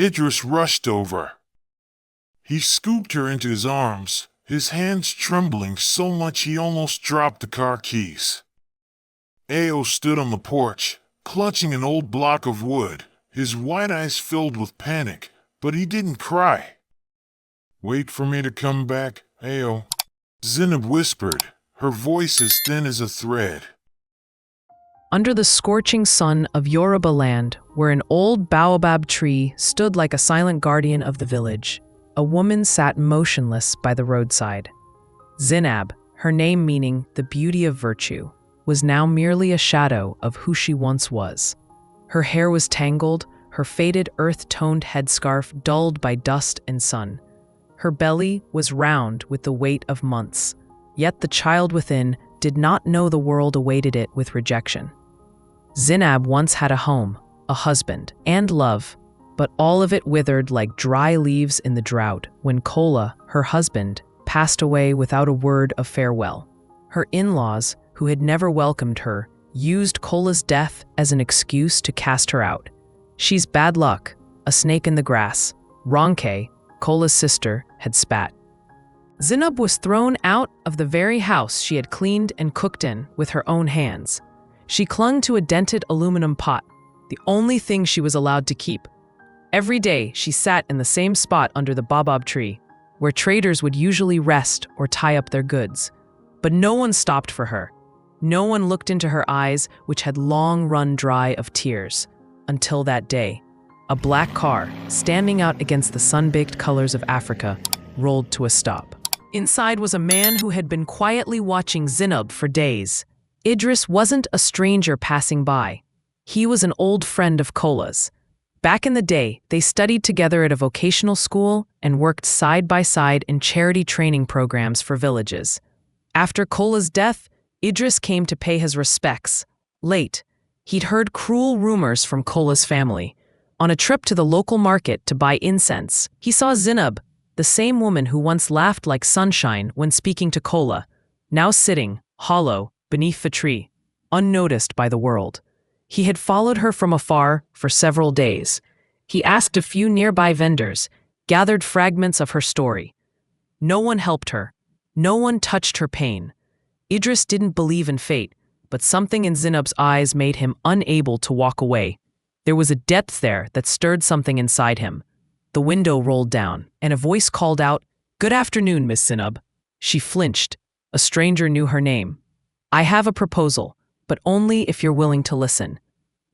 Idris rushed over. He scooped her into his arms, his hands trembling so much he almost dropped the car keys. Ao stood on the porch, clutching an old block of wood, his wide eyes filled with panic, but he didn't cry. "Wait for me to come back, Ao," Zainab whispered, her voice as thin as a thread. Under the scorching sun of Yoruba land, where an old baobab tree stood like a silent guardian of the village, a woman sat motionless by the roadside. Zainab, her name meaning the beauty of virtue, was now merely a shadow of who she once was. Her hair was tangled, her faded earth-toned headscarf dulled by dust and sun. Her belly was round with the weight of months, yet the child within did not know the world awaited it with rejection. Zainab once had a home, a husband, and love, but all of it withered like dry leaves in the drought when Kola, her husband, passed away without a word of farewell. Her in-laws, who had never welcomed her, used Kola's death as an excuse to cast her out. "She's bad luck, a snake in the grass," Ronke, Kola's sister, had spat. Zainab was thrown out of the very house she had cleaned and cooked in with her own hands. She clung to a dented aluminum pot, the only thing she was allowed to keep. Every day she sat in the same spot under the baobab tree, where traders would usually rest or tie up their goods. But no one stopped for her. No one looked into her eyes, which had long run dry of tears, until that day. A black car, standing out against the sun-baked colors of Africa, rolled to a stop. Inside was a man who had been quietly watching Zainab for days. Idris wasn't a stranger passing by. He was an old friend of Kola's. Back in the day, they studied together at a vocational school and worked side by side in charity training programs for villages. After Kola's death, Idris came to pay his respects. Late, he'd heard cruel rumors from Kola's family. On a trip to the local market to buy incense, he saw Zainab, the same woman who once laughed like sunshine when speaking to Kola, now sitting, hollow, beneath the tree, unnoticed by the world. He had followed her from afar for several days. He asked a few nearby vendors, gathered fragments of her story. No one helped her. No one touched her pain. Idris didn't believe in fate, but something in Zainab's eyes made him unable to walk away. There was a depth there that stirred something inside him. The window rolled down, and a voice called out, "Good afternoon, Miss Zainab." She flinched. A stranger knew her name. "I have a proposal, but only if you're willing to listen."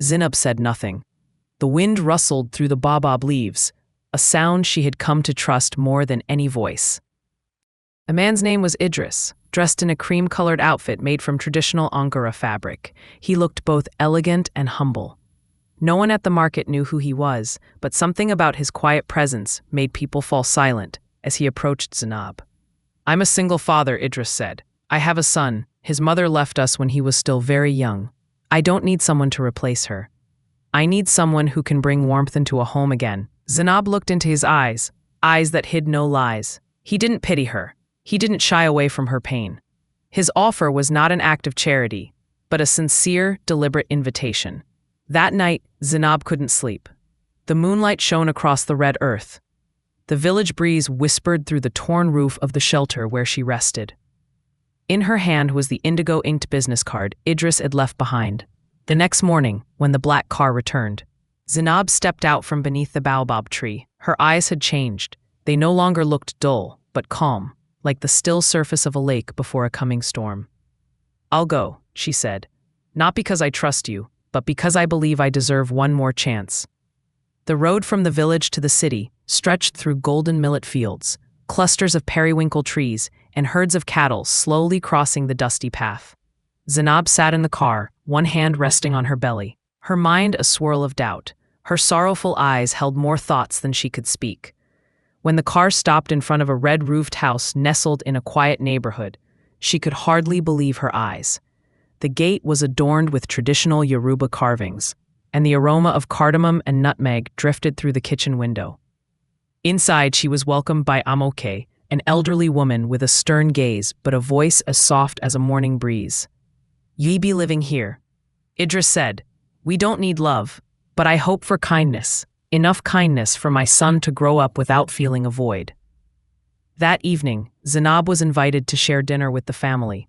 Zainab said nothing. The wind rustled through the baobab leaves, a sound she had come to trust more than any voice. A man's name was Idris, dressed in a cream-colored outfit made from traditional Angora fabric. He looked both elegant and humble. No one at the market knew who he was, but something about his quiet presence made people fall silent as he approached Zainab. "I'm a single father," Idris said. "I have a son. His mother left us when he was still very young. I don't need someone to replace her. I need someone who can bring warmth into a home again." Zainab looked into his eyes, eyes that hid no lies. He didn't pity her. He didn't shy away from her pain. His offer was not an act of charity, but a sincere, deliberate invitation. That night, Zainab couldn't sleep. The moonlight shone across the red earth. The village breeze whispered through the torn roof of the shelter where she rested. In her hand was the indigo-inked business card Idris had left behind. The next morning, when the black car returned, Zainab stepped out from beneath the baobab tree. Her eyes had changed. They no longer looked dull, but calm, like the still surface of a lake before a coming storm. "I'll go," she said. "Not because I trust you, but because I believe I deserve one more chance." The road from the village to the city stretched through golden millet fields, clusters of periwinkle trees, and herds of cattle slowly crossing the dusty path. Zainab sat in the car, one hand resting on her belly, her mind a swirl of doubt. Her sorrowful eyes held more thoughts than she could speak. When the car stopped in front of a red-roofed house nestled in a quiet neighborhood, she could hardly believe her eyes. The gate was adorned with traditional Yoruba carvings, and the aroma of cardamom and nutmeg drifted through the kitchen window. Inside, she was welcomed by Amoke, an elderly woman with a stern gaze but a voice as soft as a morning breeze. "Ye be living here," Idris said. "We don't need love, but I hope for kindness." enough kindness for my son to grow up without feeling a void. That evening, Zainab was invited to share dinner with the family.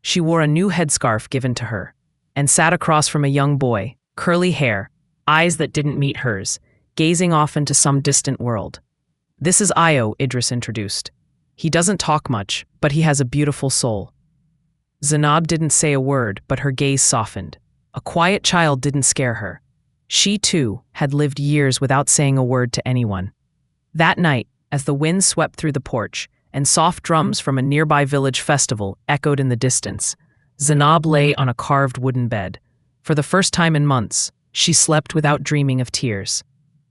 She wore a new headscarf given to her and sat across from a young boy, curly hair, eyes that didn't meet hers, gazing off into some distant world. "This is Io," Idris introduced. "He doesn't talk much, but he has a beautiful soul." Zainab didn't say a word, but her gaze softened. A quiet child didn't scare her. She, too, had lived years without saying a word to anyone. That night, as the wind swept through the porch and soft drums from a nearby village festival echoed in the distance, Zainab lay on a carved wooden bed. For the first time in months, she slept without dreaming of tears.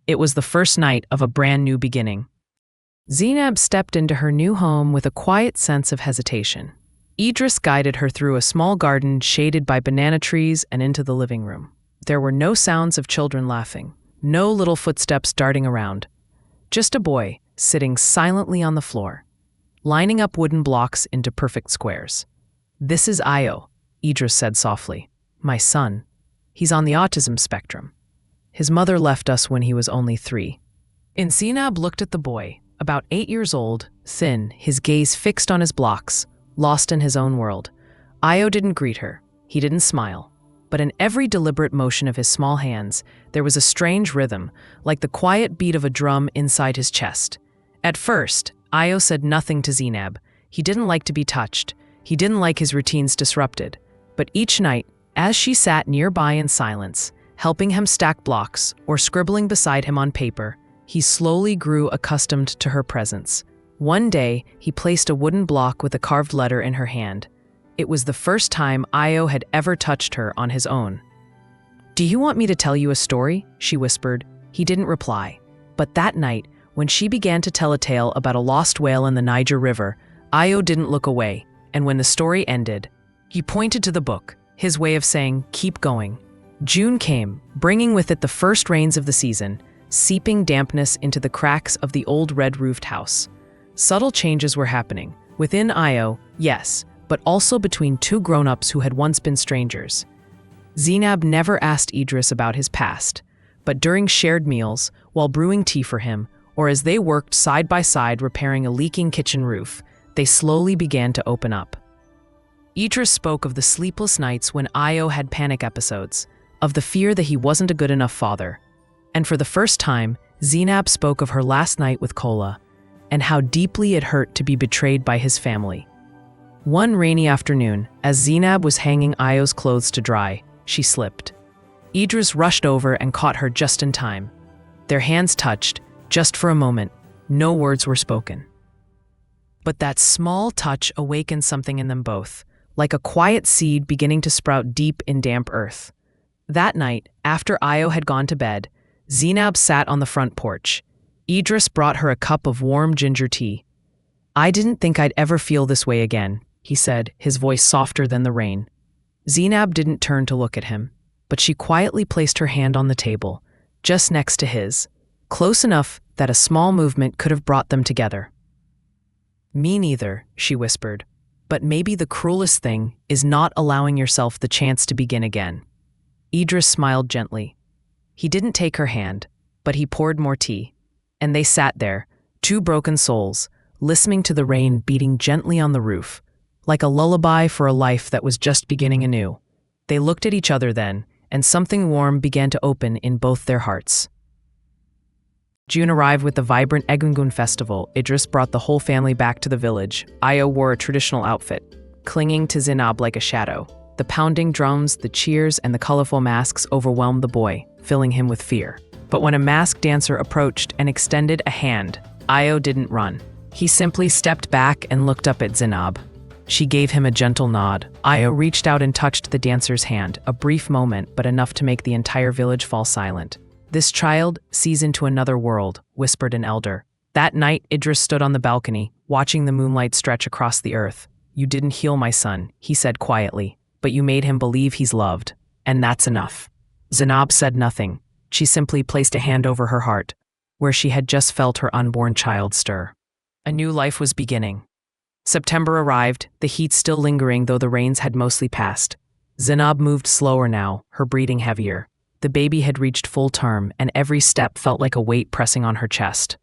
It was the first night of a brand new beginning. Zainab stepped into her new home with a quiet sense of hesitation. Idris guided her through a small garden shaded by banana trees and into the living room. There were no sounds of children laughing, no little footsteps darting around. Just a boy sitting silently on the floor, lining up wooden blocks into perfect squares. "This is Io," Idris said softly. "My son. He's on the autism spectrum. His mother left us when he was only 3. And Zainab looked at the boy, about 8 years old, thin, his gaze fixed on his blocks, lost in his own world. Io didn't greet her. He didn't smile. But in every deliberate motion of his small hands, there was a strange rhythm, like the quiet beat of a drum inside his chest. At first, Io said nothing to Zainab. He didn't like to be touched. He didn't like his routines disrupted. But each night, as she sat nearby in silence, helping him stack blocks or scribbling beside him on paper, he slowly grew accustomed to her presence. One day, he placed a wooden block with a carved letter in her hand. It was the first time Io had ever touched her on his own. "Do you want me to tell you a story?" she whispered. He didn't reply. But that night, when she began to tell a tale about a lost whale in the Niger River, Io didn't look away, and when the story ended, he pointed to the book, his way of saying, "Keep going." June came, bringing with it the first rains of the season, seeping dampness into the cracks of the old red-roofed house. Subtle changes were happening, within Io, yes, but also between two grown-ups who had once been strangers. Zainab never asked Idris about his past, but during shared meals, while brewing tea for him, or as they worked side by side repairing a leaking kitchen roof, they slowly began to open up. Idris spoke of the sleepless nights when Io had panic episodes, of the fear that he wasn't a good enough father. And for the first time, Zainab spoke of her last night with Kola, and how deeply it hurt to be betrayed by his family. One rainy afternoon, as Zainab was hanging Io's clothes to dry, she slipped. Idris rushed over and caught her just in time. Their hands touched, just for a moment. No words were spoken. But that small touch awakened something in them both, like a quiet seed beginning to sprout deep in damp earth. That night, after Io had gone to bed, Zainab sat on the front porch. Idris brought her a cup of warm ginger tea. "I didn't think I'd ever feel this way again," he said, his voice softer than the rain. Zainab didn't turn to look at him, but she quietly placed her hand on the table, just next to his, close enough that a small movement could have brought them together. "Me neither," she whispered, "but maybe the cruelest thing is not allowing yourself the chance to begin again." Idris smiled gently. He didn't take her hand, but he poured more tea, and they sat there, two broken souls, listening to the rain beating gently on the roof, like a lullaby for a life that was just beginning anew. They looked at each other then, and something warm began to open in both their hearts. June arrived with the vibrant Egungun festival. Idris brought the whole family back to the village. Io wore a traditional outfit, clinging to Zainab like a shadow. The pounding drums, the cheers, and the colorful masks overwhelmed the boy, filling him with fear. But when a masked dancer approached and extended a hand, Io didn't run. He simply stepped back and looked up at Zainab. She gave him a gentle nod. Io reached out and touched the dancer's hand, a brief moment, but enough to make the entire village fall silent. "This child sees into another world," whispered an elder. That night, Idris stood on the balcony, watching the moonlight stretch across the earth. "You didn't heal my son," he said quietly, "but you made him believe he's loved, and that's enough." Zainab said nothing. She simply placed a hand over her heart, where she had just felt her unborn child stir. A new life was beginning. September arrived, the heat still lingering though the rains had mostly passed. Zainab moved slower now, her breathing heavier. The baby had reached full term, and every step felt like a weight pressing on her chest.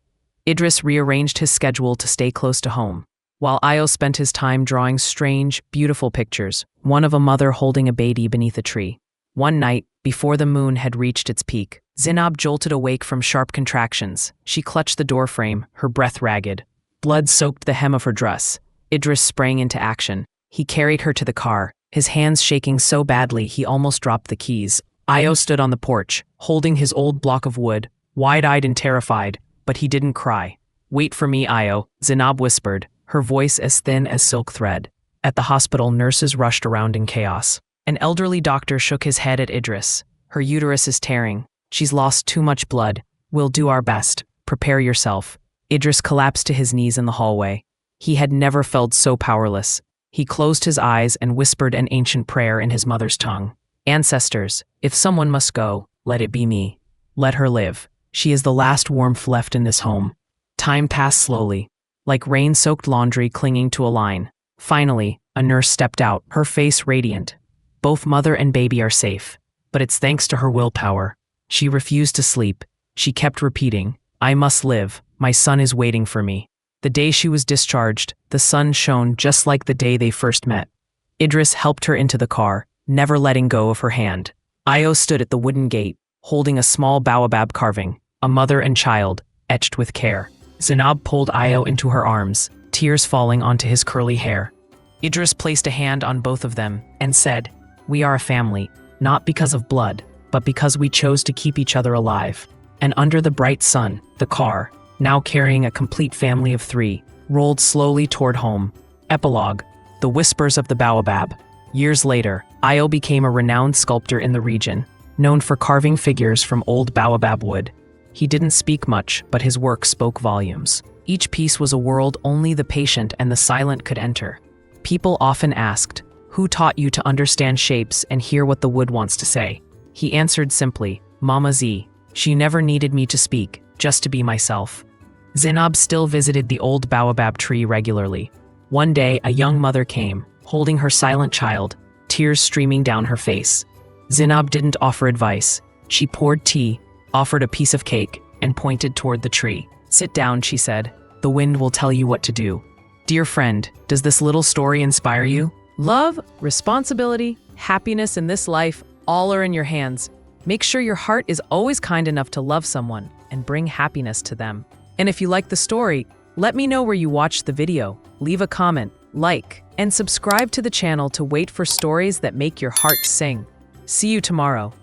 Idris rearranged his schedule to stay close to home, while Io spent his time drawing strange, beautiful pictures, one of a mother holding a baby beneath a tree. One night, before the moon had reached its peak, Zainab jolted awake from sharp contractions. She clutched the doorframe, her breath ragged. Blood soaked the hem of her dress. Idris sprang into action. He carried her to the car, his hands shaking so badly he almost dropped the keys. Io stood on the porch, holding his old block of wood, wide-eyed and terrified, but he didn't cry. "Wait for me, Io," Zainab whispered, her voice as thin as silk thread. At the hospital, nurses rushed around in chaos. An elderly doctor shook his head at Idris. "Her uterus is tearing. She's lost too much blood. We'll do our best. Prepare yourself." Idris collapsed to his knees in the hallway. He had never felt so powerless. He closed his eyes and whispered an ancient prayer in his mother's tongue. "Ancestors, if someone must go, let it be me. Let her live. She is the last warmth left in this home." Time passed slowly, like rain-soaked laundry clinging to a line. Finally, a nurse stepped out, her face radiant. "Both mother and baby are safe, but it's thanks to her willpower." She refused to sleep. She kept repeating, "I must live. My son is waiting for me." The day she was discharged, the sun shone just like the day they first met. Idris helped her into the car, never letting go of her hand. Io stood at the wooden gate, holding a small baobab carving, a mother and child, etched with care. Zainab pulled Io into her arms, tears falling onto his curly hair. Idris placed a hand on both of them and said, "We are a family, not because of blood, but because we chose to keep each other alive." And under the bright sun, the car, now carrying a complete family of 3, rolled slowly toward home. Epilogue: The Whispers of the Baobab. Years later, Io became a renowned sculptor in the region, known for carving figures from old baobab wood. He didn't speak much, but his work spoke volumes. Each piece was a world only the patient and the silent could enter. People often asked, "Who taught you to understand shapes and hear what the wood wants to say?" He answered simply, "Mama Z. She never needed me to speak, just to be myself." Zainab still visited the old baobab tree regularly. One day, a young mother came, holding her silent child, tears streaming down her face. Zainab didn't offer advice. She poured tea, offered a piece of cake, and pointed toward the tree. "Sit down," she said. "The wind will tell you what to do." Dear friend, does this little story inspire you? Love, responsibility, happiness in this life, all are in your hands. Make sure your heart is always kind enough to love someone and bring happiness to them. And if you like the story, let me know where you watched the video. Leave a comment, like, and subscribe to the channel to wait for stories that make your heart sing. See you tomorrow.